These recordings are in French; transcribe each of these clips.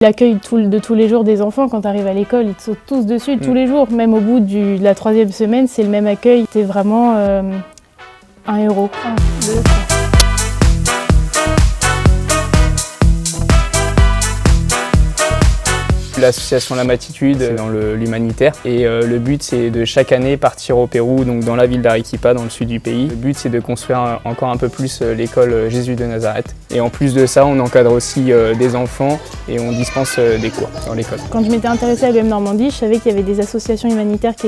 L'accueil de tous les jours des enfants, quand tu arrives à l'école, ils te sautent tous dessus tous les jours. Même au bout de la 3e semaine, c'est le même accueil. T'es vraiment un héros. 1, 2, 3. L'association La Matitude, c'est dans l'humanitaire et le but c'est de chaque année partir au Pérou, donc dans la ville d'Arequipa, dans le sud du pays. Le but c'est de construire encore un peu plus l'école Jésus de Nazareth. Et en plus de ça, on encadre aussi des enfants et on dispense des cours dans l'école. Quand je m'étais intéressée à l'UM Normandie, je savais qu'il y avait des associations humanitaires qui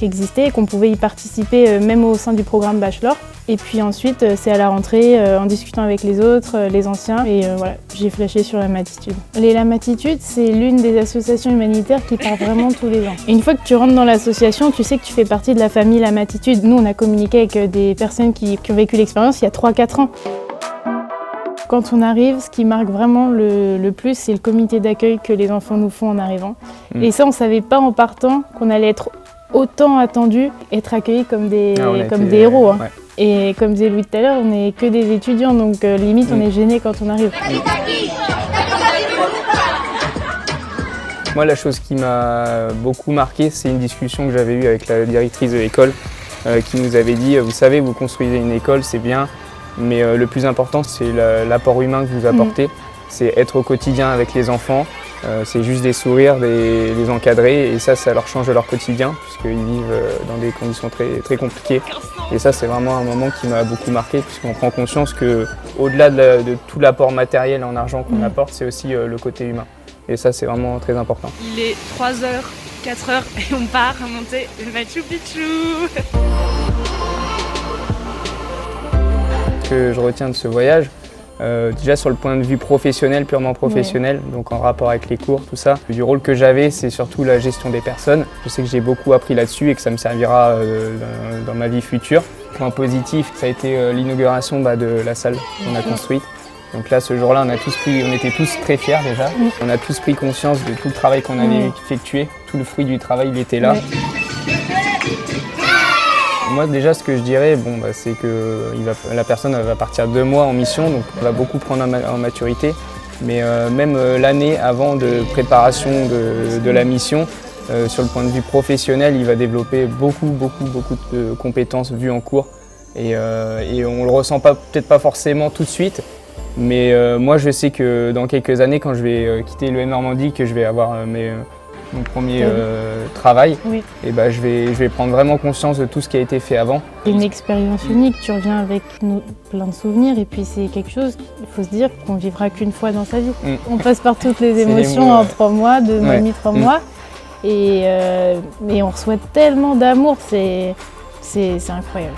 existaient et qu'on pouvait y participer même au sein du programme Bachelor. Et puis ensuite, c'est à la rentrée, en discutant avec les autres, les anciens, et voilà, j'ai flashé sur La Matitude. La Matitude, c'est l'une des associations humanitaires qui part vraiment tous les ans. Et une fois que tu rentres dans l'association, tu sais que tu fais partie de la famille La Matitude. Nous, on a communiqué avec des personnes qui ont vécu l'expérience il y a 3-4 ans. Quand on arrive, ce qui marque vraiment le plus, c'est le comité d'accueil que les enfants nous font en arrivant. Et ça, on ne savait pas en partant qu'on allait être autant attendus, être accueillis comme des héros. Hein. Ouais. Et comme disait Louis tout à l'heure, on n'est que des étudiants, donc limite on est gênés quand on arrive. Moi, la chose qui m'a beaucoup marqué, c'est une discussion que j'avais eue avec la directrice de l'école qui nous avait dit « Vous savez, vous construisez une école, c'est bien, mais le plus important, c'est l'apport humain que vous apportez. C'est être au quotidien avec les enfants, c'est juste des sourires, les encadrer, et ça leur change leur quotidien, puisqu'ils vivent dans des conditions très, très compliquées. Et ça, c'est vraiment un moment qui m'a beaucoup marqué, puisqu'on prend conscience qu'au-delà de tout l'apport matériel en argent qu'on apporte, c'est aussi le côté humain. Et ça, c'est vraiment très important. Il est 3h, 4h, et on part à monter le Machu Picchu. Ce que je retiens de ce voyage, déjà sur le point de vue professionnel, purement professionnel, donc en rapport avec les cours, tout ça. Du rôle que j'avais, c'est surtout la gestion des personnes. Je sais que j'ai beaucoup appris là-dessus et que ça me servira dans ma vie future. Point positif, ça a été l'inauguration de la salle qu'on a construite. Donc là, ce jour-là, on était tous très fiers déjà. On a tous pris conscience de tout le travail qu'on avait effectué. Tout le fruit du travail, il était là. Moi déjà ce que je dirais, c'est que la personne va partir 2 mois en mission, donc elle va beaucoup prendre en maturité. Mais même l'année avant de préparation de la mission, sur le point de vue professionnel, il va développer beaucoup de compétences vues en cours. Et on ne le ressent peut-être pas forcément tout de suite. Mais moi je sais que dans quelques années, quand je vais quitter l'UM Normandie, que je vais avoir mon premier travail, et je vais prendre vraiment conscience de tout ce qui a été fait avant. C'est une expérience unique, tu reviens avec plein de souvenirs et puis c'est quelque chose, il faut se dire qu'on vivra qu'une fois dans sa vie. On passe par toutes les émotions en 3 mois, 2 mois et demi, 3 mois, et on reçoit tellement d'amour, c'est incroyable.